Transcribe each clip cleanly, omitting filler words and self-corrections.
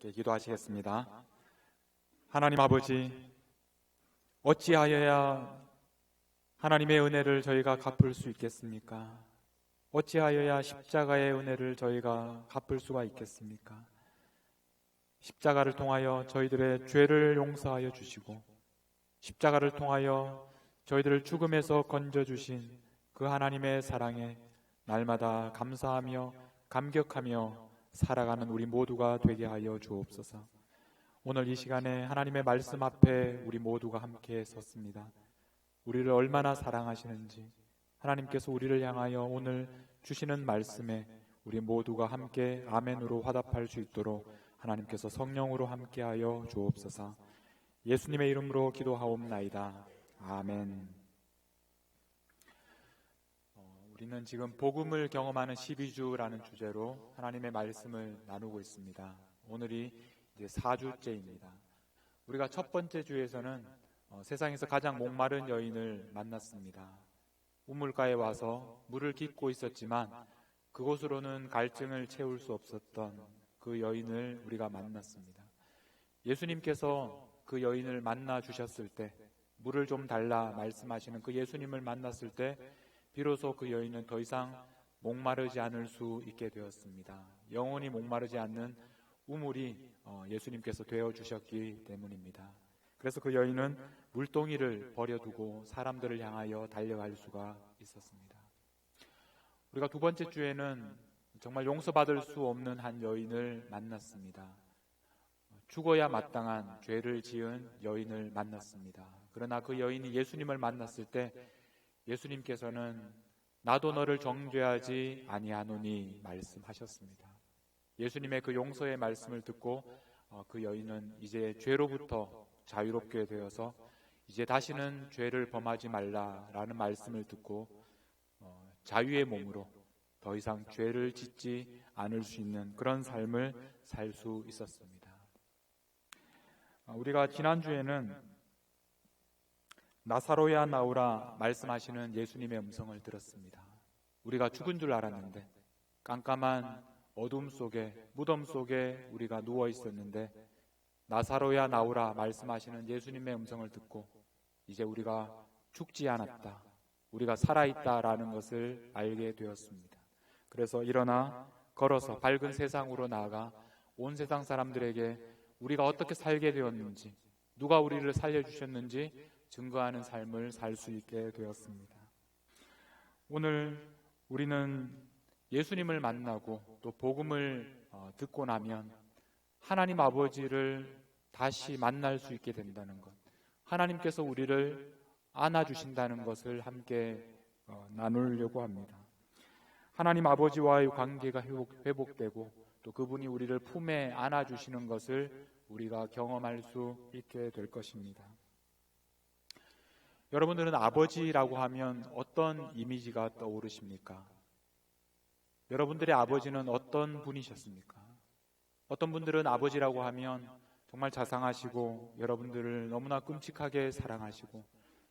함께 기도하시겠습니다. 하나님 아버지, 어찌하여야 하나님의 은혜를 저희가 갚을 수 있겠습니까? 어찌하여야 십자가의 은혜를 저희가 갚을 수가 있겠습니까? 십자가를 통하여 저희들의 죄를 용서하여 주시고, 십자가를 통하여 저희들을 죽음에서 건져주신 그 하나님의 사랑에 날마다 감사하며 감격하며 살아가는 우리 모두가 되게 하여 주옵소서. 오늘 이 시간에 하나님의 말씀 앞에 우리 모두가 함께 섰습니다. 우리를 얼마나 사랑하시는지, 하나님께서 우리를 향하여 오늘 주시는 말씀에 우리 모두가 함께 아멘으로 화답할 수 있도록 하나님께서 성령으로 함께하여 주옵소서. 예수님의 이름으로 기도하옵나이다. 아멘. 우리는 지금 복음을 경험하는 12주라는 주제로 하나님의 말씀을 나누고 있습니다. 오늘이 이제 4주째입니다. 우리가 첫 번째 주에서는 세상에서 가장 목마른 여인을 만났습니다. 우물가에 와서 물을 깃고 있었지만 그곳으로는 갈증을 채울 수 없었던 그 여인을 우리가 만났습니다. 예수님께서 그 여인을 만나 주셨을 때, 물을 좀 달라 말씀하시는 그 예수님을 만났을 때 비로소 그 여인은 더 이상 목마르지 않을 수 있게 되었습니다. 영원히 목마르지 않는 우물이 예수님께서 되어주셨기 때문입니다. 그래서 그 여인은 물동이를 버려두고 사람들을 향하여 달려갈 수가 있었습니다. 우리가 두 번째 주에는 정말 용서받을 수 없는 한 여인을 만났습니다. 죽어야 마땅한 죄를 지은 여인을 만났습니다. 그러나 그 여인이 예수님을 만났을 때 예수님께서는 나도 너를 정죄하지 아니하노니 말씀하셨습니다. 예수님의 그 용서의 말씀을 듣고 그 여인은 이제 죄로부터 자유롭게 되어서 이제 다시는 죄를 범하지 말라라는 말씀을 듣고 자유의 몸으로 더 이상 죄를 짓지 않을 수 있는 그런 삶을 살 수 있었습니다. 우리가 지난주에는 나사로야 나오라 말씀하시는 예수님의 음성을 들었습니다. 우리가 죽은 줄 알았는데, 깜깜한 어둠 속에, 무덤 속에 우리가 누워 있었는데 나사로야 나오라 말씀하시는 예수님의 음성을 듣고 이제 우리가 죽지 않았다, 우리가 살아있다라는 것을 알게 되었습니다. 그래서 일어나 걸어서 밝은 세상으로 나아가 온 세상 사람들에게 우리가 어떻게 살게 되었는지, 누가 우리를 살려주셨는지 증거하는 삶을 살 수 있게 되었습니다. 오늘 우리는 예수님을 만나고 또 복음을 듣고 나면 하나님 아버지를 다시 만날 수 있게 된다는 것, 하나님께서 우리를 안아주신다는 것을 함께 나누려고 합니다. 하나님 아버지와의 관계가 회복되고 또 그분이 우리를 품에 안아주시는 것을 우리가 경험할 수 있게 될 것입니다. 여러분들은 아버지라고 하면 어떤 이미지가 떠오르십니까? 여러분들의 아버지는 어떤 분이셨습니까? 어떤 분들은 아버지라고 하면 정말 자상하시고 여러분들을 너무나 끔찍하게 사랑하시고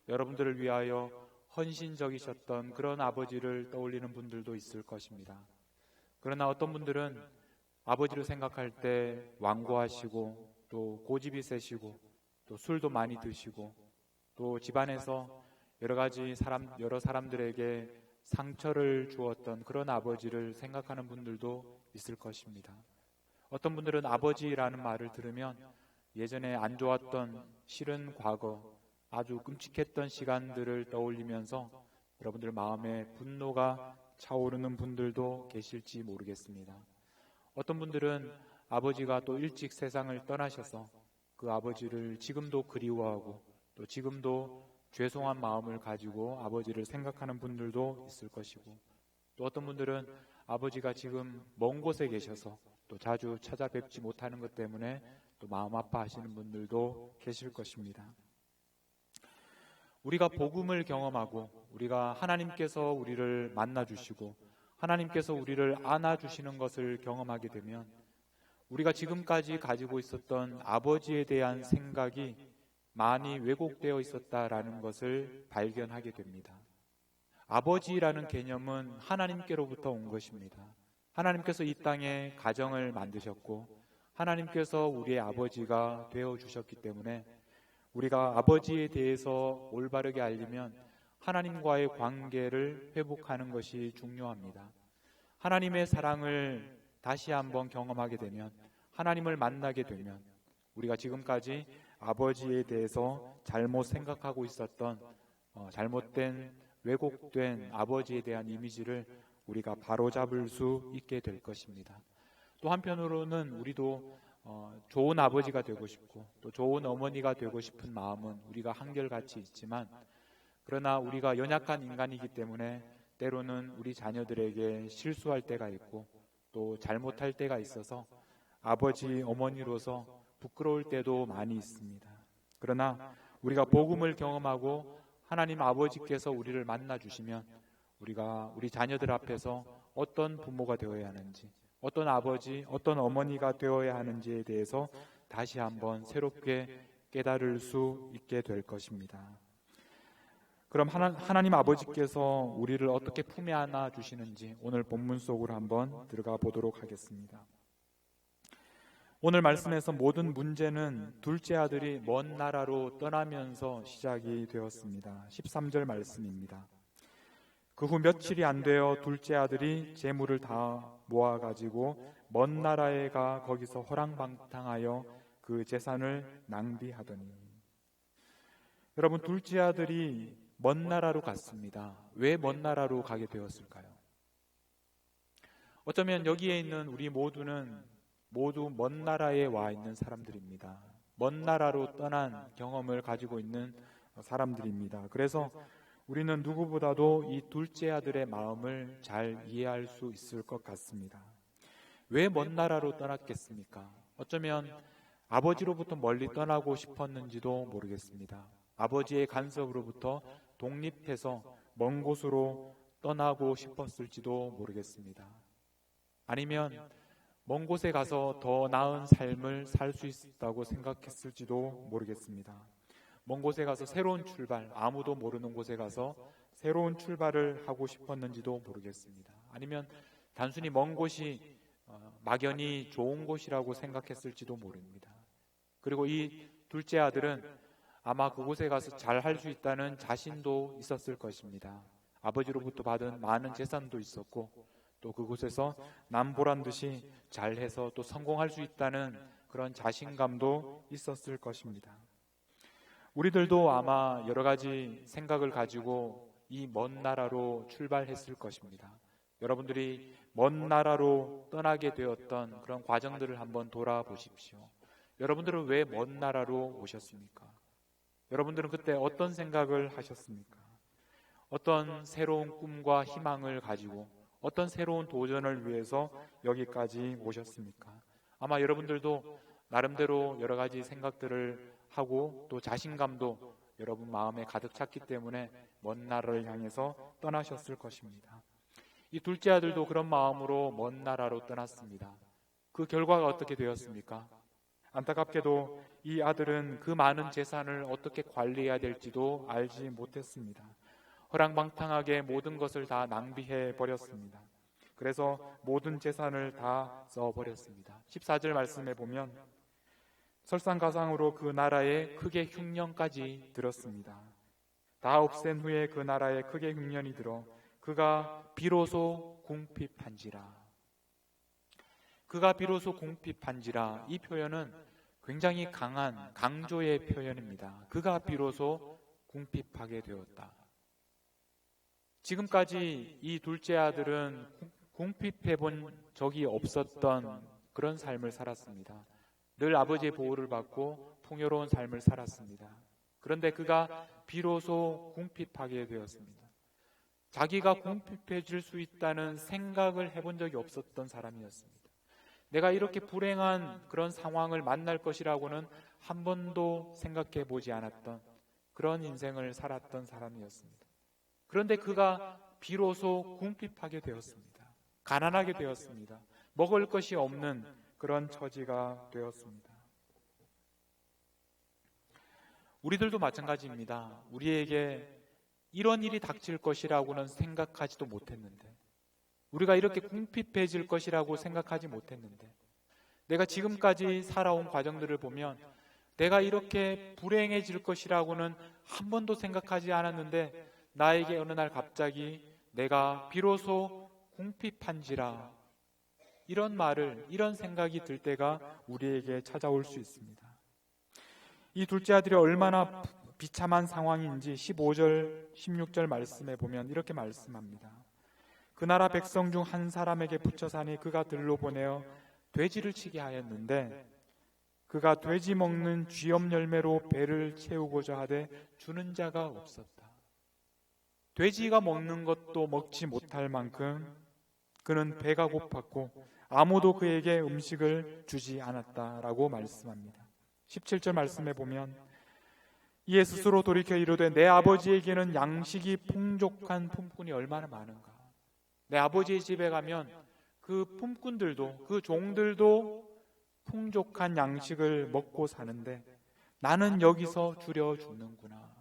여러분들을 위하여 헌신적이셨던 그런 아버지를 떠올리는 분들도 있을 것입니다. 그러나 어떤 분들은 아버지를 생각할 때 완고하시고 또 고집이 세시고 또 술도 많이 드시고 또 집안에서 여러 사람들에게 상처를 주었던 그런 아버지를 생각하는 분들도 있을 것입니다. 어떤 분들은 아버지라는 말을 들으면 예전에 안 좋았던 싫은 과거, 아주 끔찍했던 시간들을 떠올리면서 여러분들 마음에 분노가 차오르는 분들도 계실지 모르겠습니다. 어떤 분들은 아버지가 또 일찍 세상을 떠나셔서 그 아버지를 지금도 그리워하고 또 지금도 죄송한 마음을 가지고 아버지를 생각하는 분들도 있을 것이고, 또 어떤 분들은 아버지가 지금 먼 곳에 계셔서 또 자주 찾아뵙지 못하는 것 때문에 또 마음 아파하시는 분들도 계실 것입니다. 우리가 복음을 경험하고 우리가 하나님께서 우리를 만나주시고 하나님께서 우리를 안아주시는 것을 경험하게 되면 우리가 지금까지 가지고 있었던 아버지에 대한 생각이 많이 왜곡되어 있었다라는 것을 발견하게 됩니다. 아버지라는 개념은 하나님께로부터 온 것입니다. 하나님께서 이 땅에 가정을 만드셨고 하나님께서 우리의 아버지가 되어주셨기 때문에 우리가 아버지에 대해서 올바르게 알리면 하나님과의 관계를 회복하는 것이 중요합니다. 하나님의 사랑을 다시 한번 경험하게 되면, 하나님을 만나게 되면 우리가 지금까지 아버지에 대해서 잘못 생각하고 있었던 잘못된 왜곡된 아버지에 대한 이미지를 우리가 바로잡을 수 있게 될 것입니다. 또 한편으로는 우리도 좋은 아버지가 되고 싶고 또 좋은 어머니가 되고 싶은 마음은 우리가 한결같이 있지만, 그러나 우리가 연약한 인간이기 때문에 때로는 우리 자녀들에게 실수할 때가 있고 또 잘못할 때가 있어서 아버지, 어머니로서 부끄러울 때도 많이 있습니다. 그러나 우리가 복음을 경험하고 하나님 아버지께서 우리를 만나 주시면 우리가 우리 자녀들 앞에서 어떤 부모가 되어야 하는지, 어떤 아버지, 어떤 어머니가 되어야 하는지에 대해서 다시 한번 새롭게 깨달을 수 있게 될 것입니다. 그럼 하나님 아버지께서 우리를 어떻게 품에 안아 주시는지 오늘 본문 속으로 한번 들어가 보도록 하겠습니다. 오늘 말씀에서 모든 문제는 둘째 아들이 먼 나라로 떠나면서 시작이 되었습니다. 13절 말씀입니다. 그 후 며칠이 안 되어 둘째 아들이 재물을 다 모아가지고 먼 나라에 가 거기서 허랑방탕하여 그 재산을 낭비하더니. 여러분, 둘째 아들이 먼 나라로 갔습니다. 왜 먼 나라로 가게 되었을까요? 어쩌면 여기에 있는 우리 모두는 모두 먼 나라에 와 있는 사람들입니다. 먼 나라로 떠난 경험을 가지고 있는 사람들입니다. 그래서 우리는 누구보다도 이 둘째 아들의 마음을 잘 이해할 수 있을 것 같습니다. 왜 먼 나라로 떠났겠습니까? 어쩌면 아버지로부터 멀리 떠나고 싶었는지도 모르겠습니다. 아버지의 간섭으로부터 독립해서 먼 곳으로 떠나고 싶었을지도 모르겠습니다. 아니면 먼 곳에 가서 더 나은 삶을 살 수 있다고 생각했을지도 모르겠습니다. 먼 곳에 가서 새로운 출발, 아무도 모르는 곳에 가서 새로운 출발을 하고 싶었는지도 모르겠습니다. 아니면 단순히 먼 곳이 막연히 좋은 곳이라고 생각했을지도 모릅니다. 그리고 이 둘째 아들은 아마 그곳에 가서 잘 할 수 있다는 자신도 있었을 것입니다. 아버지로부터 받은 많은 재산도 있었고 또 그곳에서 남보란 듯이 잘해서 또 성공할 수 있다는 그런 자신감도 있었을 것입니다. 우리들도 아마 여러 가지 생각을 가지고 이 먼 나라로 출발했을 것입니다. 여러분들이 먼 나라로 떠나게 되었던 그런 과정들을 한번 돌아보십시오. 여러분들은 왜 먼 나라로 오셨습니까? 여러분들은 그때 어떤 생각을 하셨습니까? 어떤 새로운 꿈과 희망을 가지고 어떤 새로운 도전을 위해서 여기까지 오셨습니까? 아마 여러분들도 나름대로 여러 가지 생각들을 하고 또 자신감도 여러분 마음에 가득 찼기 때문에 먼 나라를 향해서 떠나셨을 것입니다. 이 둘째 아들도 그런 마음으로 먼 나라로 떠났습니다. 그 결과가 어떻게 되었습니까? 안타깝게도 이 아들은 그 많은 재산을 어떻게 관리해야 될지도 알지 못했습니다. 허랑방탕하게 모든 것을 다 낭비해 버렸습니다. 그래서 모든 재산을 다 써버렸습니다. 14절 말씀에 보면 설상가상으로 그 나라에 크게 흉년까지 들었습니다. 다 없앤 후에 그 나라에 크게 흉년이 들어 그가 비로소 궁핍한지라. 그가 비로소 궁핍한지라, 이 표현은 굉장히 강한 강조의 표현입니다. 그가 비로소 궁핍하게 되었다. 지금까지 이 둘째 아들은 궁핍해 본 적이 없었던 그런 삶을 살았습니다. 늘 아버지의 보호를 받고 풍요로운 삶을 살았습니다. 그런데 그가 비로소 궁핍하게 되었습니다. 자기가 궁핍해질 수 있다는 생각을 해본 적이 없었던 사람이었습니다. 내가 이렇게 불행한 그런 상황을 만날 것이라고는 한 번도 생각해 보지 않았던 그런 인생을 살았던 사람이었습니다. 그런데 그가 비로소 궁핍하게 되었습니다. 가난하게 되었습니다. 먹을 것이 없는 그런 처지가 되었습니다. 우리들도 마찬가지입니다. 우리에게 이런 일이 닥칠 것이라고는 생각하지도 못했는데, 우리가 이렇게 궁핍해질 것이라고 생각하지 못했는데, 내가 지금까지 살아온 과정들을 보면 내가 이렇게 불행해질 것이라고는 한 번도 생각하지 않았는데 나에게 어느 날 갑자기 내가 비로소 궁핍한지라, 이런 말을, 이런 생각이 들 때가 우리에게 찾아올 수 있습니다. 이 둘째 아들이 얼마나 비참한 상황인지 15절, 16절 말씀에 보면 이렇게 말씀합니다. 그 나라 백성 중 한 사람에게 붙여 사니 그가 들로 보내어 돼지를 치게 하였는데 그가 돼지 먹는 쥐염 열매로 배를 채우고자 하되 주는 자가 없었다. 돼지가 먹는 것도 먹지 못할 만큼 그는 배가 고팠고 아무도 그에게 음식을 주지 않았다라고 말씀합니다. 17절 말씀에 보면 이에 스스로 돌이켜 이르되 내 아버지에게는 양식이 풍족한 품꾼이 얼마나 많은가. 내 아버지의 집에 가면 그 품꾼들도, 그 종들도 풍족한 양식을 먹고 사는데 나는 여기서 줄여 죽는구나.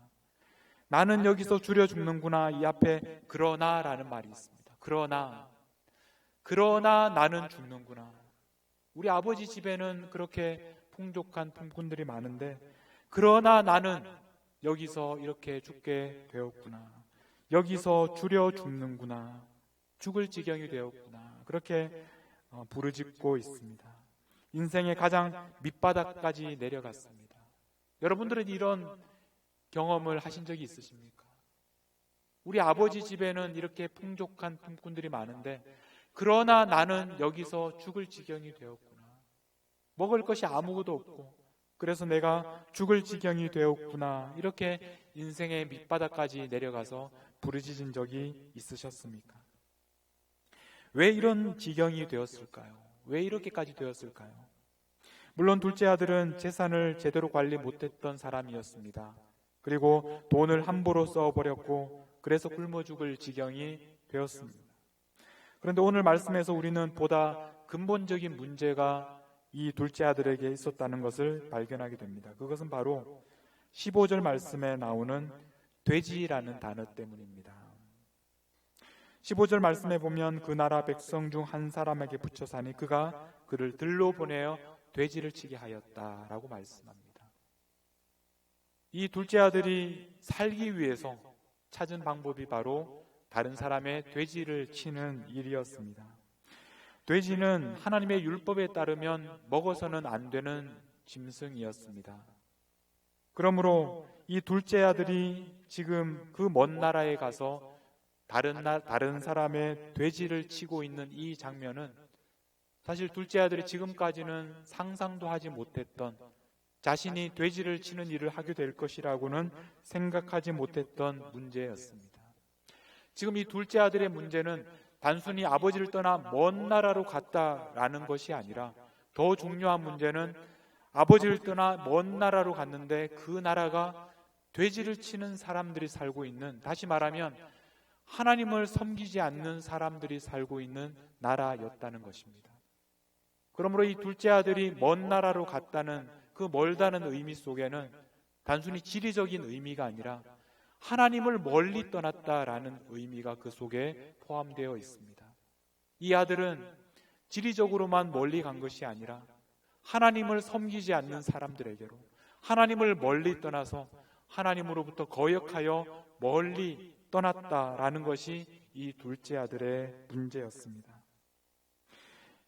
나는 여기서 줄여 죽는구나. 이 앞에 그러나라는 말이 있습니다. 그러나 나는 죽는구나. 우리 아버지 집에는 그렇게 풍족한 품꾼들이 많은데 그러나 나는 여기서 이렇게 죽게 되었구나. 여기서 줄여 죽는구나. 죽을 지경이 되었구나. 그렇게 부르짖고 있습니다. 인생의 가장 밑바닥까지 내려갔습니다. 여러분들은 이런 경험을 하신 적이 있으십니까? 우리 아버지 집에는 이렇게 풍족한 품꾼들이 많은데 그러나 나는 여기서 죽을 지경이 되었구나. 먹을 것이 아무것도 없고 그래서 내가 죽을 지경이 되었구나. 이렇게 인생의 밑바닥까지 내려가서 부르짖은 적이 있으셨습니까? 왜 이런 지경이 되었을까요? 왜 이렇게까지 되었을까요? 물론 둘째 아들은 재산을 제대로 관리 못했던 사람이었습니다. 그리고 돈을 함부로 써버렸고 그래서 굶어 죽을 지경이 되었습니다. 그런데 오늘 말씀에서 우리는 보다 근본적인 문제가 이 둘째 아들에게 있었다는 것을 발견하게 됩니다. 그것은 바로 15절 말씀에 나오는 돼지라는 단어 때문입니다. 15절 말씀에 보면 그 나라 백성 중 한 사람에게 붙여 사니 그가 그를 들로 보내어 돼지를 치게 하였다라고 말씀합니다. 이 둘째 아들이 살기 위해서 찾은 방법이 바로 다른 사람의 돼지를 치는 일이었습니다. 돼지는 하나님의 율법에 따르면 먹어서는 안 되는 짐승이었습니다. 그러므로 이 둘째 아들이 지금 그 먼 나라에 가서 다른 사람의 돼지를 치고 있는 이 장면은 사실 둘째 아들이 지금까지는 상상도 하지 못했던, 자신이 돼지를 치는 일을 하게 될 것이라고는 생각하지 못했던 문제였습니다. 지금 이 둘째 아들의 문제는 단순히 아버지를 떠나 먼 나라로 갔다라는 것이 아니라 더 중요한 문제는 아버지를 떠나 먼 나라로 갔는데 그 나라가 돼지를 치는 사람들이 살고 있는, 다시 말하면 하나님을 섬기지 않는 사람들이 살고 있는 나라였다는 것입니다. 그러므로 이 둘째 아들이 먼 나라로 갔다는 그 멀다는 의미 속에는 단순히 지리적인 의미가 아니라 하나님을 멀리 떠났다라는 의미가 그 속에 포함되어 있습니다. 이 아들은 지리적으로만 멀리 간 것이 아니라 하나님을 섬기지 않는 사람들에게로, 하나님을 멀리 떠나서 하나님으로부터 거역하여 멀리 떠났다라는 것이 이 둘째 아들의 문제였습니다.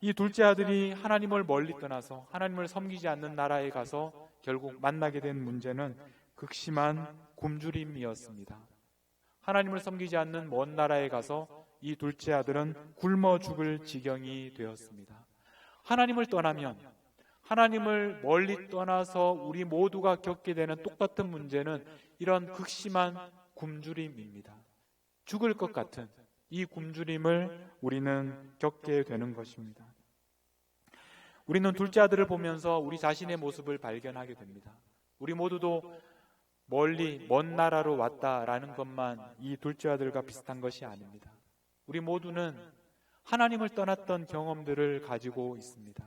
이 둘째 아들이 하나님을 멀리 떠나서 하나님을 섬기지 않는 나라에 가서 결국 만나게 된 문제는 극심한 굶주림이었습니다. 하나님을 섬기지 않는 먼 나라에 가서 이 둘째 아들은 굶어 죽을 지경이 되었습니다. 하나님을 떠나면, 하나님을 멀리 떠나서 우리 모두가 겪게 되는 똑같은 문제는 이런 극심한 굶주림입니다. 죽을 것 같은 이 굶주림을 우리는 겪게 되는 것입니다. 우리는 둘째 아들을 보면서 우리 자신의 모습을 발견하게 됩니다. 우리 모두도 멀리 먼 나라로 왔다라는 것만 이 둘째 아들과 비슷한 것이 아닙니다. 우리 모두는 하나님을 떠났던 경험들을 가지고 있습니다.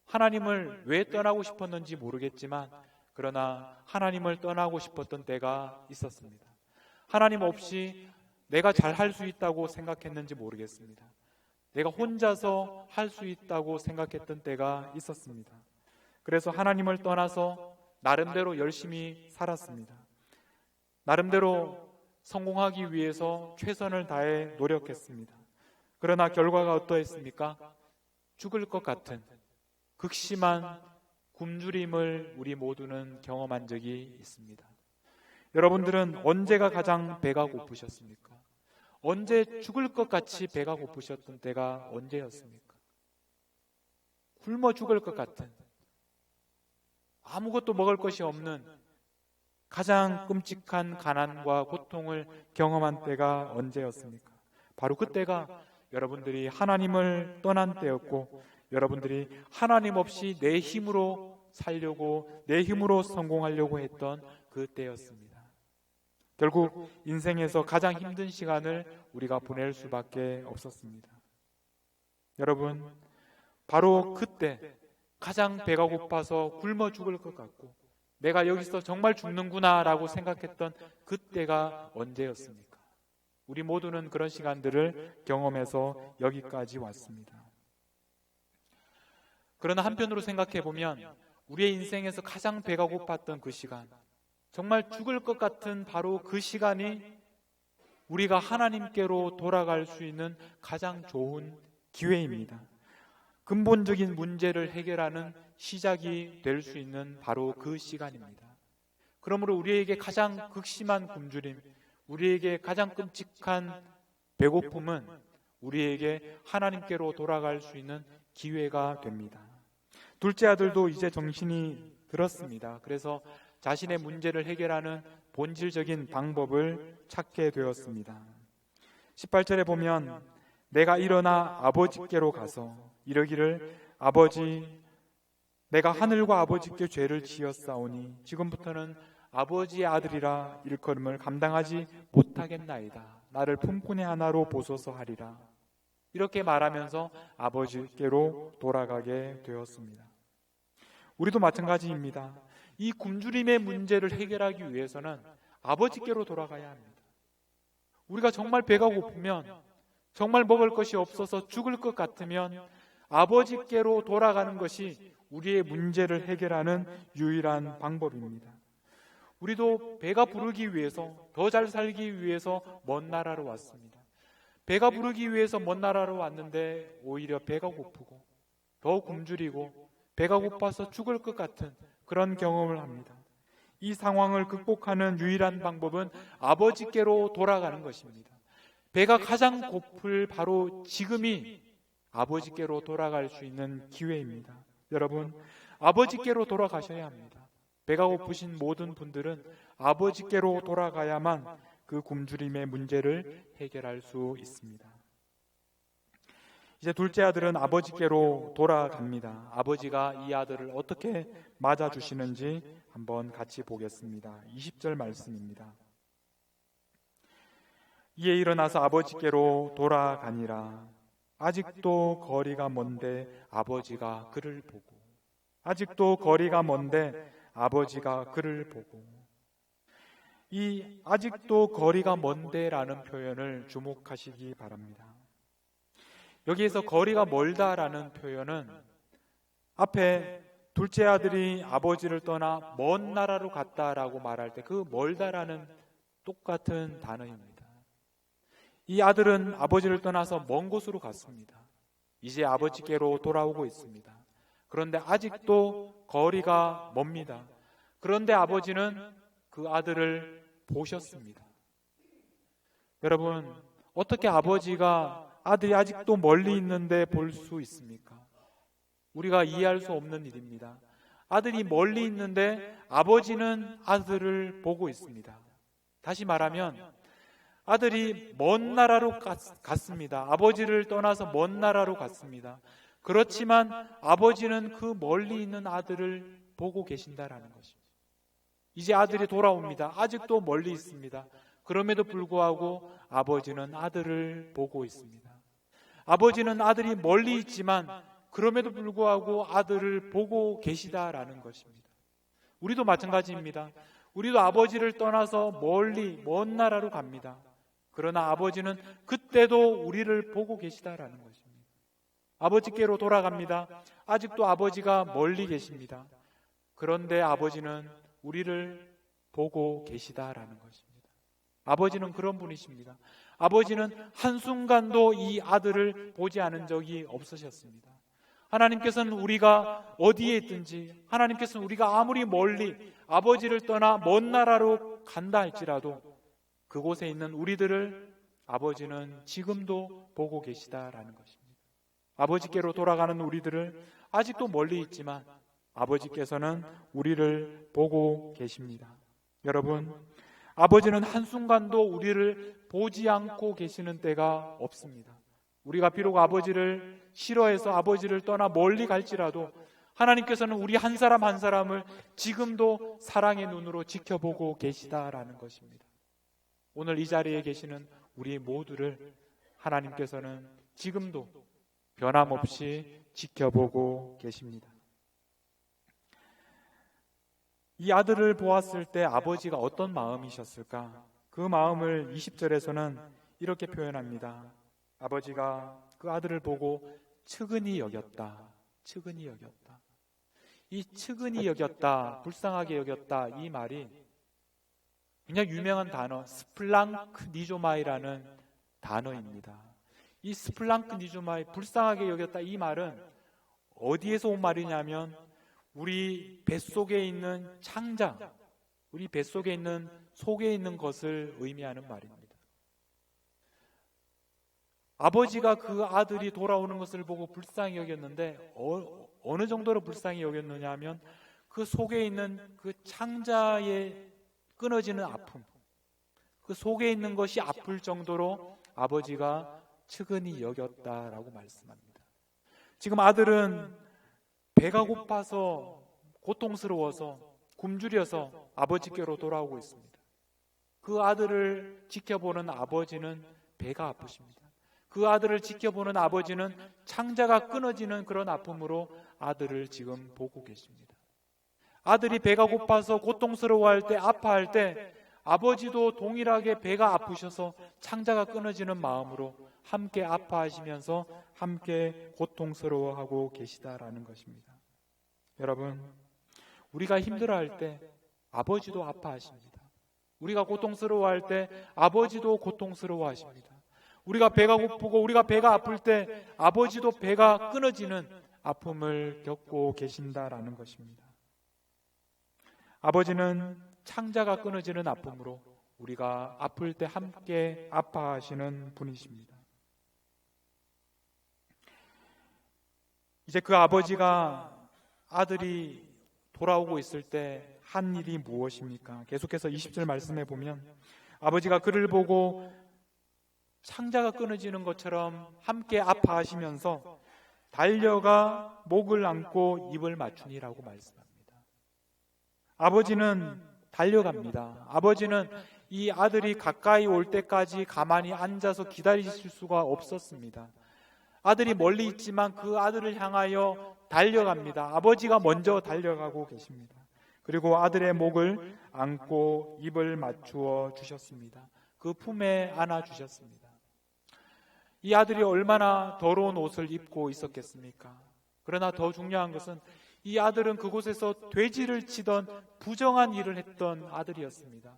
하나님을 왜 떠나고 싶었는지 모르겠지만 그러나 하나님을 떠나고 싶었던 때가 있었습니다. 하나님 없이 내가 잘할 수 있다고 생각했는지 모르겠습니다. 내가 혼자서 할 수 있다고 생각했던 때가 있었습니다. 그래서 하나님을 떠나서 나름대로 열심히 살았습니다. 나름대로 성공하기 위해서 최선을 다해 노력했습니다. 그러나 결과가 어떠했습니까? 죽을 것 같은 극심한 굶주림을 우리 모두는 경험한 적이 있습니다. 여러분들은 언제가 가장 배가 고프셨습니까? 언제 죽을 것 같이 배가 고프셨던 때가 언제였습니까? 굶어 죽을 것 같은, 아무것도 먹을 것이 없는 가장 끔찍한 가난과 고통을 경험한 때가 언제였습니까? 바로 그때가 여러분들이 하나님을 떠난 때였고, 여러분들이 하나님 없이 내 힘으로 살려고, 내 힘으로 성공하려고 했던 그때였습니다. 결국 인생에서 가장 힘든 시간을 우리가 보낼 수밖에 없었습니다. 여러분, 바로 그때 가장 배가 고파서 굶어 죽을 것 같고 내가 여기서 정말 죽는구나 라고 생각했던 그때가 언제였습니까? 우리 모두는 그런 시간들을 경험해서 여기까지 왔습니다. 그러나 한편으로 생각해 보면 우리의 인생에서 가장 배가 고팠던 그 시간, 정말 죽을 것 같은 바로 그 시간이 우리가 하나님께로 돌아갈 수 있는 가장 좋은 기회입니다. 근본적인 문제를 해결하는 시작이 될 수 있는 바로 그 시간입니다. 그러므로 우리에게 가장 극심한 굶주림, 우리에게 가장 끔찍한 배고픔은 우리에게 하나님께로 돌아갈 수 있는 기회가 됩니다. 둘째 아들도 이제 정신이 들었습니다. 그래서 자신의 문제를 해결하는 본질적인 방법을 찾게 되었습니다. 18절에 보면 내가 일어나 아버지께로 가서 이러기를 아버지, 내가 하늘과 아버지께 죄를 지었사오니 지금부터는 아버지의 아들이라 일컬음을 감당하지 못하겠나이다. 나를 품꾼의 하나로 보소서 하리라. 이렇게 말하면서 아버지께로 돌아가게 되었습니다. 우리도 마찬가지입니다. 이 굶주림의 문제를 해결하기 위해서는 아버지께로 돌아가야 합니다. 우리가 정말 배가 고프면, 정말 먹을 것이 없어서 죽을 것 같으면 아버지께로 돌아가는 것이 우리의 문제를 해결하는 유일한 방법입니다. 우리도 배가 부르기 위해서, 더 잘 살기 위해서 먼 나라로 왔습니다. 배가 부르기 위해서 먼 나라로 왔는데 오히려 배가 고프고 더 굶주리고 배가 고파서 죽을 것 같은 그런 경험을 합니다. 이 상황을 극복하는 유일한 방법은 아버지께로 돌아가는 것입니다. 배가 가장 고플 바로 지금이 아버지께로 돌아갈 수 있는 기회입니다. 여러분, 아버지께로 돌아가셔야 합니다. 배가 고프신 모든 분들은 아버지께로 돌아가야만 그 굶주림의 문제를 해결할 수 있습니다. 이제 둘째 아들은 아버지께로 돌아갑니다. 아버지가 이 아들을 어떻게 맞아주시는지 한번 같이 보겠습니다. 20절 말씀입니다. 이에 일어나서 아버지께로 돌아가니라. 아직도 거리가 먼데 아버지가 그를 보고, 아직도 거리가 먼데 아버지가 그를 보고. 이 아직도 거리가 먼데라는 표현을 주목하시기 바랍니다. 여기에서 거리가 멀다라는 표현은 앞에 둘째 아들이 아버지를 떠나 먼 나라로 갔다라고 말할 때 그 멀다라는 똑같은 단어입니다. 이 아들은 아버지를 떠나서 먼 곳으로 갔습니다. 이제 아버지께로 돌아오고 있습니다. 그런데 아직도 거리가 멉니다. 그런데 아버지는 그 아들을 보셨습니다. 여러분, 어떻게 아버지가 아들이 아직도 멀리 있는데 볼 수 있습니까? 우리가 이해할 수 없는 일입니다. 아들이 멀리 있는데 아버지는 아들을 보고 있습니다. 다시 말하면 아들이 먼 나라로 갔습니다. 아버지를 떠나서 먼 나라로 갔습니다. 그렇지만 아버지는 그 멀리 있는 아들을 보고 계신다라는 것입니다. 이제 아들이 돌아옵니다. 아직도 멀리 있습니다. 그럼에도 불구하고 아버지는 아들을 보고 있습니다. 아버지는 아들이 멀리 있지만 그럼에도 불구하고 아들을 보고 계시다라는 것입니다. 우리도 마찬가지입니다. 우리도 아버지를 떠나서 멀리 먼 나라로 갑니다. 그러나 아버지는 그때도 우리를 보고 계시다라는 것입니다. 아버지께로 돌아갑니다. 아직도 아버지가 멀리 계십니다. 그런데 아버지는 우리를 보고 계시다라는 것입니다. 아버지는 그런 분이십니다. 아버지는 한순간도 이 아들을 보지 않은 적이 없으셨습니다. 하나님께서는 우리가 어디에 있든지, 하나님께서는 우리가 아무리 멀리 아버지를 떠나 먼 나라로 간다 할지라도 그곳에 있는 우리들을 아버지는 지금도 보고 계시다라는 것입니다. 아버지께로 돌아가는 우리들을 아직도 멀리 있지만 아버지께서는 우리를 보고 계십니다. 여러분, 아버지는 한순간도 우리를 보지 않고 계시는 때가 없습니다. 우리가 비록 아버지를 싫어해서 아버지를 떠나 멀리 갈지라도 하나님께서는 우리 한 사람 한 사람을 지금도 사랑의 눈으로 지켜보고 계시다라는 것입니다. 오늘 이 자리에 계시는 우리 모두를 하나님께서는 지금도 변함없이 지켜보고 계십니다. 이 아들을 보았을 때 아버지가 어떤 마음이셨을까? 그 마음을 20절에서는 이렇게 표현합니다. 아버지가 그 아들을 보고 측은히 여겼다. 측은히 여겼다. 이 측은히 여겼다, 불쌍하게 여겼다, 이 말이 굉장히 유명한 단어 스플랑크 니조마이라는 단어입니다. 이 스플랑크 니조마이, 불쌍하게 여겼다, 이 말은 어디에서 온 말이냐면 우리 뱃속에 있는 창자, 우리 뱃속에 있는 속에 있는 것을 의미하는 말입니다. 아버지가 그 아들이 돌아오는 것을 보고 불쌍히 여겼는데 어느 정도로 불쌍히 여겼느냐 하면 그 속에 있는 그 창자에 끊어지는 아픔, 그 속에 있는 것이 아플 정도로 아버지가 측은히 여겼다라고 말씀합니다. 지금 아들은 배가 고파서 고통스러워서 굶주려서 아버지께로 돌아오고 있습니다. 그 아들을 지켜보는 아버지는 배가 아프십니다. 그 아들을 지켜보는 아버지는 창자가 끊어지는 그런 아픔으로 아들을 지금 보고 계십니다. 아들이 배가 고파서 고통스러워할 때, 아파할 때 아버지도 동일하게 배가 아프셔서 창자가 끊어지는 마음으로 함께 아파하시면서 함께 고통스러워하고 계시다라는 것입니다. 여러분, 우리가 힘들어할 때 아버지도 아파하십니다. 우리가 고통스러워할 때 아버지도 고통스러워하십니다. 우리가 배가 고프고 우리가 배가 아플 때 아버지도 배가 끊어지는 아픔을 겪고 계신다라는 것입니다. 아버지는 창자가 끊어지는 아픔으로 우리가 아플 때 함께 아파하시는 분이십니다. 이제 그 아버지가 아들이 돌아오고 있을 때 한 일이 무엇입니까? 계속해서 20절 말씀해 보면 아버지가 그를 보고 창자가 끊어지는 것처럼 함께 아파하시면서 달려가 목을 안고 입을 맞추니라고 말씀합니다. 아버지는 달려갑니다. 아버지는 이 아들이 가까이 올 때까지 가만히 앉아서 기다리실 수가 없었습니다. 아들이 멀리 있지만 그 아들을 향하여 달려갑니다. 아버지가 먼저 달려가고 계십니다. 그리고 아들의 목을 안고 입을 맞추어 주셨습니다. 그 품에 안아 주셨습니다. 이 아들이 얼마나 더러운 옷을 입고 있었겠습니까? 그러나 더 중요한 것은 이 아들은 그곳에서 돼지를 치던 부정한 일을 했던 아들이었습니다.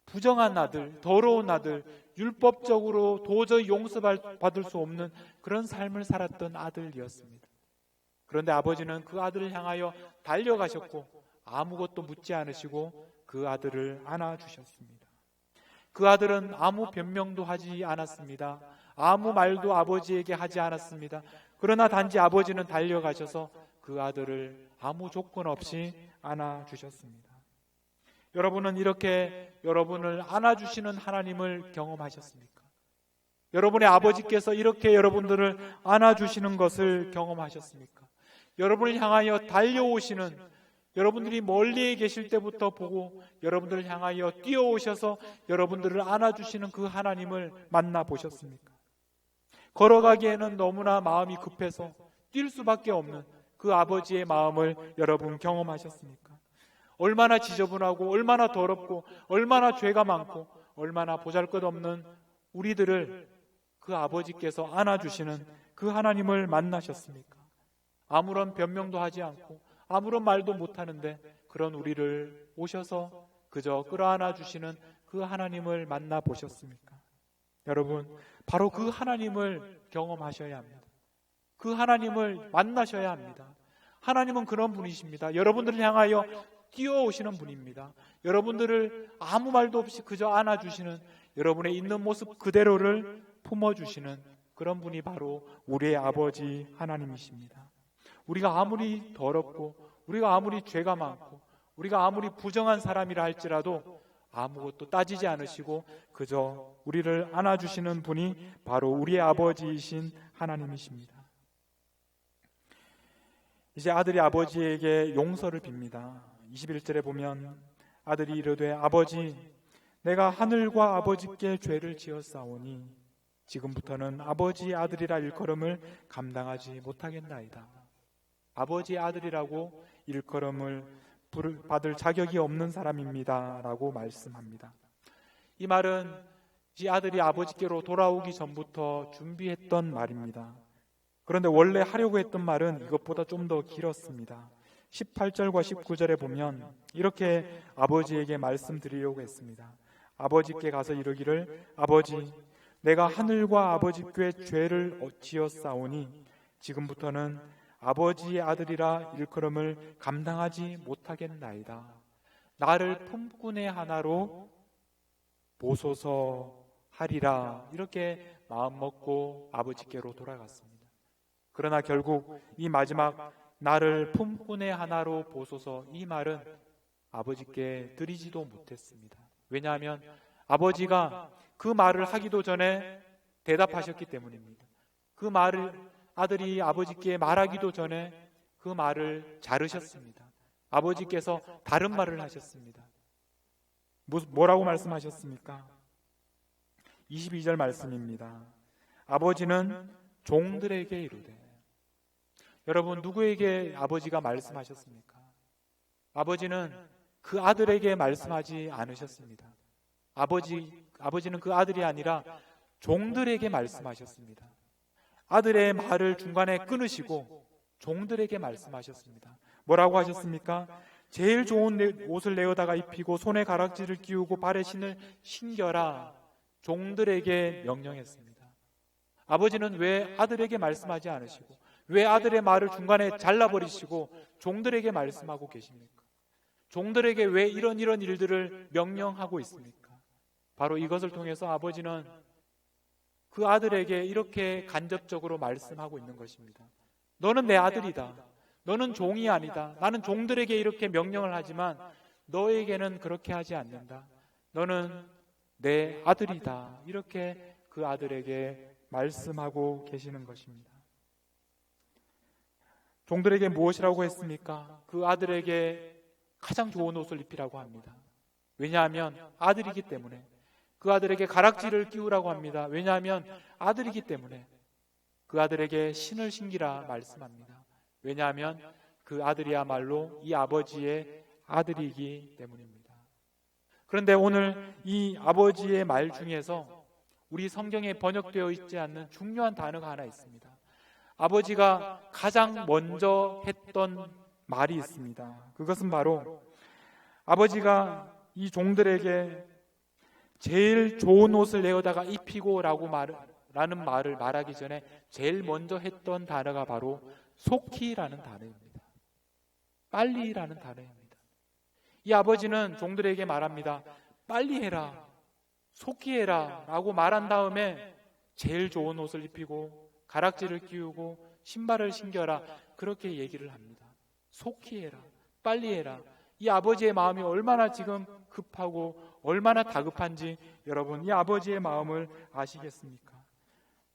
부정한 아들, 더러운 아들, 율법적으로 도저히 용서받을 수 없는 그런 삶을 살았던 아들이었습니다. 그런데 아버지는 그 아들을 향하여 달려가셨고 아무것도 묻지 않으시고 그 아들을 안아주셨습니다. 그 아들은 아무 변명도 하지 않았습니다. 아무 말도 아버지에게 하지 않았습니다. 그러나 단지 아버지는 달려가셔서 그 아들을 아무 조건 없이 안아주셨습니다. 여러분은 이렇게 여러분을 안아주시는 하나님을 경험하셨습니까? 여러분의 아버지께서 이렇게 여러분들을 안아주시는 것을 경험하셨습니까? 여러분을 향하여 달려오시는, 여러분들이 멀리에 계실 때부터 보고 여러분들을 향하여 뛰어오셔서 여러분들을 안아주시는 그 하나님을 만나보셨습니까? 걸어가기에는 너무나 마음이 급해서 뛸 수밖에 없는 그 아버지의 마음을 여러분 경험하셨습니까? 얼마나 지저분하고 얼마나 더럽고 얼마나 죄가 많고 얼마나 보잘것없는 우리들을 그 아버지께서 안아주시는 그 하나님을 만나셨습니까? 아무런 변명도 하지 않고 아무런 말도 못하는데 그런 우리를 오셔서 그저 끌어안아 주시는 그 하나님을 만나보셨습니까? 여러분, 바로 그 하나님을 경험하셔야 합니다. 그 하나님을 만나셔야 합니다. 하나님은 그런 분이십니다. 여러분들을 향하여 뛰어오시는 분입니다. 여러분들을 아무 말도 없이 그저 안아주시는, 여러분의 있는 모습 그대로를 품어주시는 그런 분이 바로 우리의 아버지 하나님이십니다. 우리가 아무리 더럽고 우리가 아무리 죄가 많고 우리가 아무리 부정한 사람이라 할지라도 아무것도 따지지 않으시고 그저 우리를 안아주시는 분이 바로 우리의 아버지이신 하나님이십니다. 이제 아들이 아버지에게 용서를 빕니다. 21절에 보면 아들이 이르되 아버지, 내가 하늘과 아버지께 죄를 지었사오니 지금부터는 아버지의 아들이라 일컬음을 감당하지 못하겠나이다. 아버지의 아들이라고 일컬음을 받을 자격이 없는 사람입니다 라고 말씀합니다. 이 말은 이 아들이 아버지께로 돌아오기 전부터 준비했던 말입니다. 그런데 원래 하려고 했던 말은 이것보다 좀 더 길었습니다. 18절과 19절에 보면 이렇게 아버지에게 말씀드리려고 했습니다. 아버지께 가서 이르기를 아버지, 내가 하늘과 아버지께 죄를 지었사오니 지금부터는 아버지의 아들이라 일컬음을 감당하지 못하겠나이다. 나를 품꾼의 하나로 보소서 하리라. 이렇게 마음먹고 아버지께로 돌아갔습니다. 그러나 결국 이 마지막 나를 품꾼의 하나로 보소서, 이 말은 아버지께 드리지도 못했습니다. 왜냐하면 아버지가 그 말을 하기도 전에 대답하셨기 때문입니다. 그 말을 아들이 아버지께 말하기도 전에 그 말을 자르셨습니다. 아버지께서 다른 말을 하셨습니다. 뭐라고 말씀하셨습니까? 22절 말씀입니다. 아버지는 종들에게 이르되. 여러분, 누구에게 아버지가 말씀하셨습니까? 아버지는 그 아들에게 말씀하지 않으셨습니다. 아버지는 그 아들이 아니라 종들에게 말씀하셨습니다. 아들의 말을 중간에 끊으시고 종들에게 말씀하셨습니다. 뭐라고 하셨습니까? 제일 좋은 옷을 내어다가 입히고 손에 가락지를 끼우고 발에 신을 신겨라. 종들에게 명령했습니다. 아버지는 왜 아들에게 말씀하지 않으시고 왜 아들의 말을 중간에 잘라버리시고 종들에게 말씀하고 계십니까? 종들에게 왜 이런 일들을 명령하고 있습니까? 바로 이것을 통해서 아버지는 그 아들에게 이렇게 간접적으로 말씀하고 있는 것입니다. 너는 내 아들이다. 너는 종이 아니다. 나는 종들에게 이렇게 명령을 하지만 너에게는 그렇게 하지 않는다. 너는 내 아들이다. 이렇게 그 아들에게 말씀하고 계시는 것입니다. 종들에게 무엇이라고 했습니까? 그 아들에게 가장 좋은 옷을 입히라고 합니다. 왜냐하면 아들이기 때문에. 그 아들에게 가락지를 끼우라고 합니다. 왜냐하면 아들이기 때문에. 그 아들에게 신을 신기라 말씀합니다. 왜냐하면 그 아들이야말로 이 아버지의 아들이기 때문입니다. 그런데 오늘 이 아버지의 말 중에서 우리 성경에 번역되어 있지 않는 중요한 단어가 하나 있습니다. 아버지가 가장 먼저 했던 말이 있습니다. 그것은 바로 아버지가 이 종들에게 제일 좋은 옷을 내어다가 입히고 라는 말을 말하기 전에 제일 먼저 했던 단어가 바로 속히라는 단어입니다. 빨리라는 단어입니다. 이 아버지는 종들에게 말합니다. 빨리 해라, 속히 해라 라고 말한 다음에 제일 좋은 옷을 입히고 가락지를 끼우고 신발을 신겨라, 그렇게 얘기를 합니다. 속히 해라, 빨리 해라. 이 아버지의 마음이 얼마나 지금 급하고 얼마나 다급한지 여러분, 이 아버지의 마음을 아시겠습니까?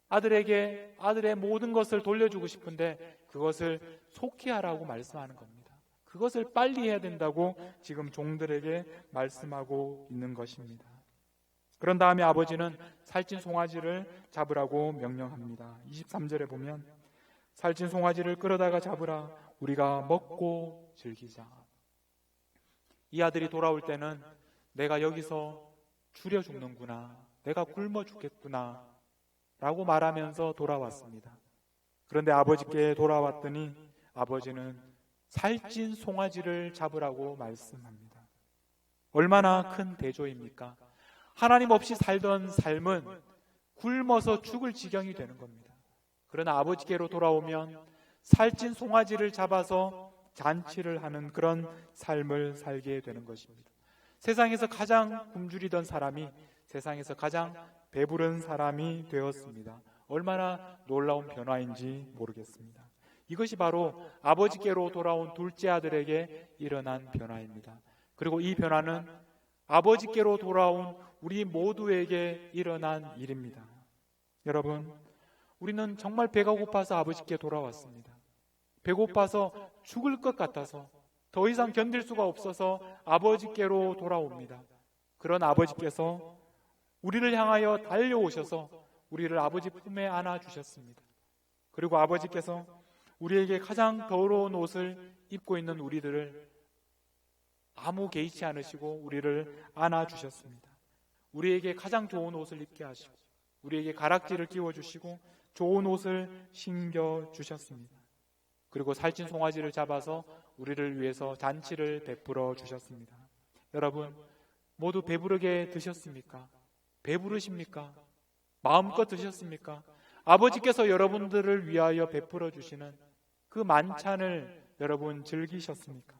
아들에게 아들의 모든 것을 돌려주고 싶은데 그것을 속히 하라고 말씀하는 겁니다. 그것을 빨리 해야 된다고 지금 종들에게 말씀하고 있는 것입니다. 그런 다음에 아버지는 살찐 송아지를 잡으라고 명령합니다. 23절에 보면 살찐 송아지를 끌어다가 잡으라, 우리가 먹고 즐기자. 이 아들이 돌아올 때는 내가 여기서 줄여 죽는구나, 내가 굶어 죽겠구나 라고 말하면서 돌아왔습니다. 그런데 아버지께 돌아왔더니 아버지는 살찐 송아지를 잡으라고 말씀합니다. 얼마나 큰 대조입니까? 하나님 없이 살던 삶은 굶어서 죽을 지경이 되는 겁니다. 그러나 아버지께로 돌아오면 살찐 송아지를 잡아서 잔치를 하는 그런 삶을 살게 되는 것입니다. 세상에서 가장 굶주리던 사람이 세상에서 가장 배부른 사람이 되었습니다. 얼마나 놀라운 변화인지 모르겠습니다. 이것이 바로 아버지께로 돌아온 둘째 아들에게 일어난 변화입니다. 그리고 이 변화는 아버지께로 돌아온 우리 모두에게 일어난 일입니다. 여러분, 우리는 정말 배가 고파서 아버지께 돌아왔습니다. 배고파서 죽을 것 같아서 더 이상 견딜 수가 없어서 아버지께로 돌아옵니다. 그런 아버지께서 우리를 향하여 달려오셔서 우리를 아버지 품에 안아주셨습니다. 그리고 아버지께서 우리에게 가장 더러운 옷을 입고 있는 우리들을 아무 개의치 않으시고 우리를 안아주셨습니다. 우리에게 가장 좋은 옷을 입게 하시고 우리에게 가락지를 끼워주시고 좋은 옷을 신겨주셨습니다. 그리고 살찐 송아지를 잡아서 우리를 위해서 잔치를 베풀어 주셨습니다. 여러분, 모두 배부르게 드셨습니까? 배부르십니까? 마음껏 드셨습니까? 아버지께서 여러분들을 위하여 베풀어 주시는 그 만찬을 여러분 즐기셨습니까?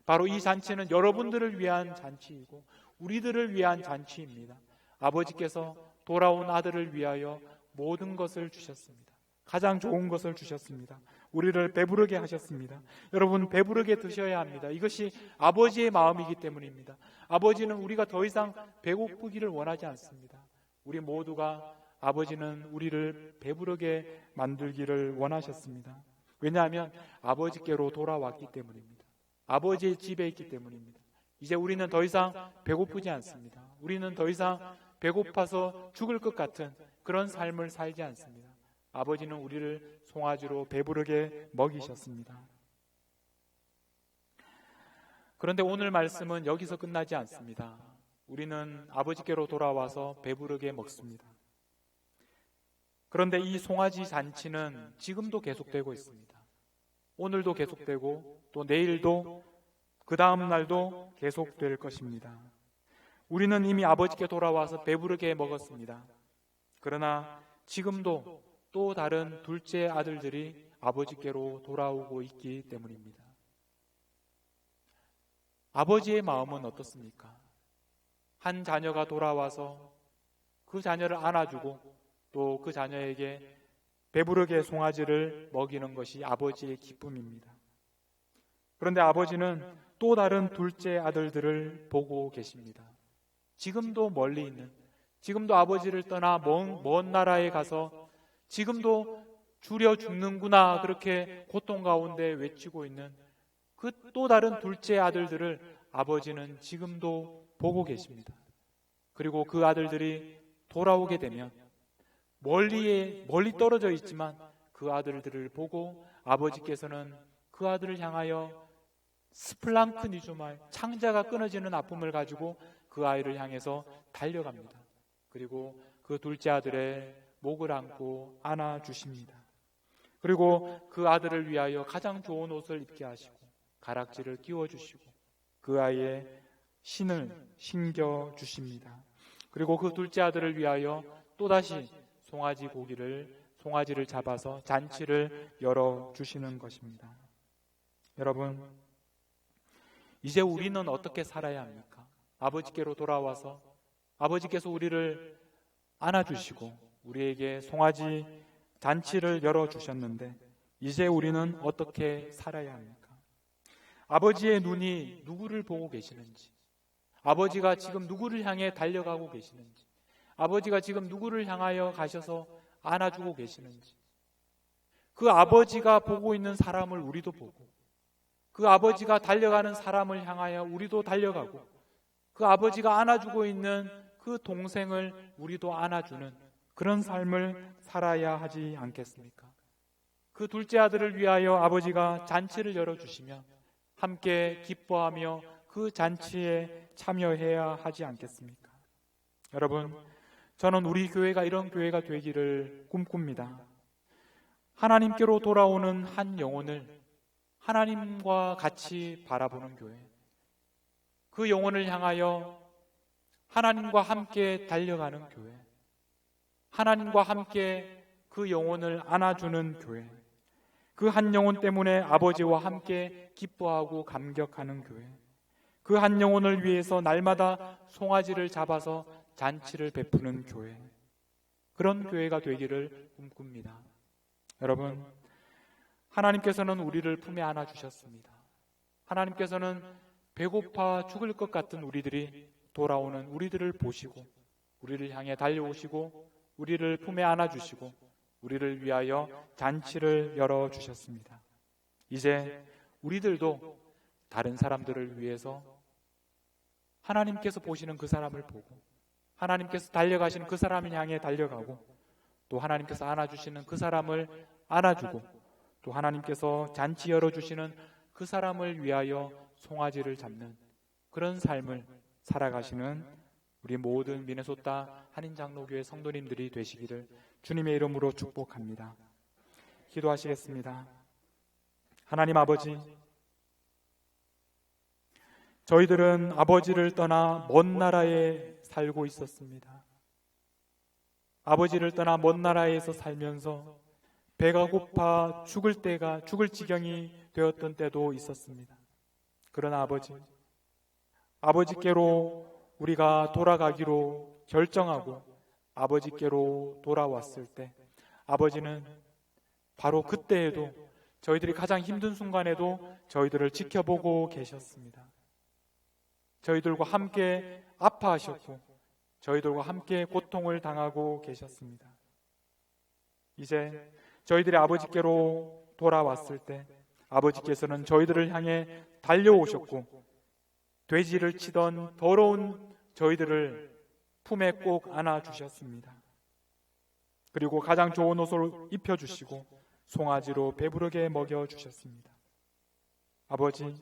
바로 이 잔치는 여러분들을 위한 잔치이고 우리들을 위한 잔치입니다. 아버지께서 돌아온 아들을 위하여 모든 것을 주셨습니다. 가장 좋은 것을 주셨습니다. 우리를 배부르게 하셨습니다. 여러분, 배부르게 드셔야 합니다. 이것이 아버지의 마음이기 때문입니다. 아버지는 우리가 더 이상 배고프기를 원하지 않습니다. 우리 모두가 아버지는 우리를 배부르게 만들기를 원하셨습니다. 왜냐하면 아버지께로 돌아왔기 때문입니다. 아버지의 집에 있기 때문입니다. 이제 우리는 더 이상 배고프지 않습니다. 우리는 더 이상 배고파서 죽을 것 같은 그런 삶을 살지 않습니다. 아버지는 우리를 송아지로 배부르게 먹이셨습니다. 그런데 오늘 말씀은 여기서 끝나지 않습니다. 우리는 아버지께로 돌아와서 배부르게 먹습니다. 그런데 이 송아지 잔치는 지금도 계속되고 있습니다. 오늘도 계속되고 또 내일도 그 다음 날도 계속될 것입니다. 우리는 이미 아버지께 돌아와서 배부르게 먹었습니다. 그러나 지금도 또 다른 둘째 아들들이 아버지께로 돌아오고 있기 때문입니다. 아버지의 마음은 어떻습니까? 한 자녀가 돌아와서 그 자녀를 안아주고 또 그 자녀에게 배부르게 송아지를 먹이는 것이 아버지의 기쁨입니다. 그런데 아버지는 또 다른 둘째 아들들을 보고 계십니다. 지금도 멀리 있는, 지금도 아버지를 떠나 먼 나라에 가서 지금도 줄여 죽는구나 그렇게 고통 가운데 외치고 있는 그 또 다른 둘째 아들들을 아버지는 지금도 보고 계십니다. 그리고 그 아들들이 돌아오게 되면 멀리 떨어져 있지만 그 아들들을 보고 아버지께서는 그 아들을 향하여 스플랑크니주말, 창자가 끊어지는 아픔을 가지고 그 아이를 향해서 달려갑니다. 그리고 그 둘째 아들의 목을 안고 안아주십니다. 그리고 그 아들을 위하여 가장 좋은 옷을 입게 하시고 가락지를 끼워주시고 그 아이의 신을 신겨주십니다. 그리고 그 둘째 아들을 위하여 또다시 송아지를 잡아서 잔치를 열어주시는 것입니다. 여러분, 이제 우리는 어떻게 살아야 합니까? 아버지께로 돌아와서 아버지께서 우리를 안아주시고 우리에게 송아지 잔치를 열어주셨는데 이제 우리는 어떻게 살아야 합니까? 아버지의 눈이 누구를 보고 계시는지, 아버지가 지금 누구를 향해 달려가고 계시는지, 아버지가 지금 누구를 향하여 가셔서 안아주고 계시는지, 그 아버지가 보고 있는 사람을 우리도 보고 그 아버지가 달려가는 사람을 향하여 우리도 달려가고 그 아버지가 안아주고 있는 그 동생을 우리도 안아주는 그런 삶을 살아야 하지 않겠습니까? 그 둘째 아들을 위하여 아버지가 잔치를 열어주시면 함께 기뻐하며 그 잔치에 참여해야 하지 않겠습니까? 여러분, 저는 우리 교회가 이런 교회가 되기를 꿈꿉니다. 하나님께로 돌아오는 한 영혼을 하나님과 같이 바라보는 교회, 그 영혼을 향하여 하나님과 함께 달려가는 교회, 하나님과 함께 그 영혼을 안아주는 교회, 그 한 영혼 때문에 아버지와 함께 기뻐하고 감격하는 교회, 그 한 영혼을 위해서 날마다 송아지를 잡아서 잔치를 베푸는 교회, 그런 교회가 되기를 꿈꿉니다. 여러분, 하나님께서는 우리를 품에 안아주셨습니다. 하나님께서는 배고파 죽을 것 같은 우리들이 돌아오는 우리들을 보시고 우리를 향해 달려오시고 우리를 품에 안아주시고 우리를 위하여 잔치를 열어주셨습니다. 이제 우리들도 다른 사람들을 위해서 하나님께서 보시는 그 사람을 보고 하나님께서 달려가시는 그 사람을 향해 달려가고 또 하나님께서 안아주시는 그 사람을 안아주고 또 하나님께서 잔치 열어주시는 그 사람을 위하여 송아지를 잡는 그런 삶을 살아가시는 우리 모든 미네소타 한인장로교회 성도님들이 되시기를 주님의 이름으로 축복합니다. 기도하시겠습니다. 하나님 아버지, 저희들은 아버지를 떠나 먼 나라에 살고 있었습니다. 아버지를 떠나 먼 나라에서 살면서 배가 고파 죽을 지경이 되었던 때도 있었습니다. 그러나 아버지께로 우리가 돌아가기로 결정하고 아버지께로 돌아왔을 때 아버지는 바로 그때에도 저희들이 가장 힘든 순간에도 저희들을 지켜보고 계셨습니다. 저희들과 함께 아파하셨고 저희들과 함께 고통을 당하고 계셨습니다. 이제 저희들이 아버지께로 돌아왔을 때 아버지께서는 저희들을 향해 달려오셨고 돼지를 치던 더러운 저희들을 품에 꼭 안아주셨습니다. 그리고 가장 좋은 옷을 입혀주시고 송아지로 배부르게 먹여주셨습니다. 아버지,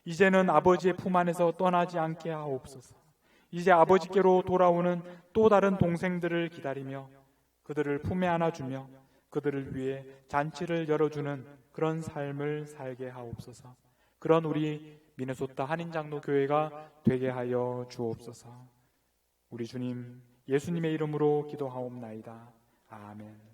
이제는 아버지의 품 안에서 떠나지 않게 하옵소서. 이제 아버지께로 돌아오는 또 다른 동생들을 기다리며 그들을 품에 안아주며 그들을 위해 잔치를 열어주는 그런 삶을 살게 하옵소서. 그런 우리 미네소타 한인장로교회가 되게 하여 주옵소서. 우리 주님 예수님의 이름으로 기도하옵나이다. 아멘.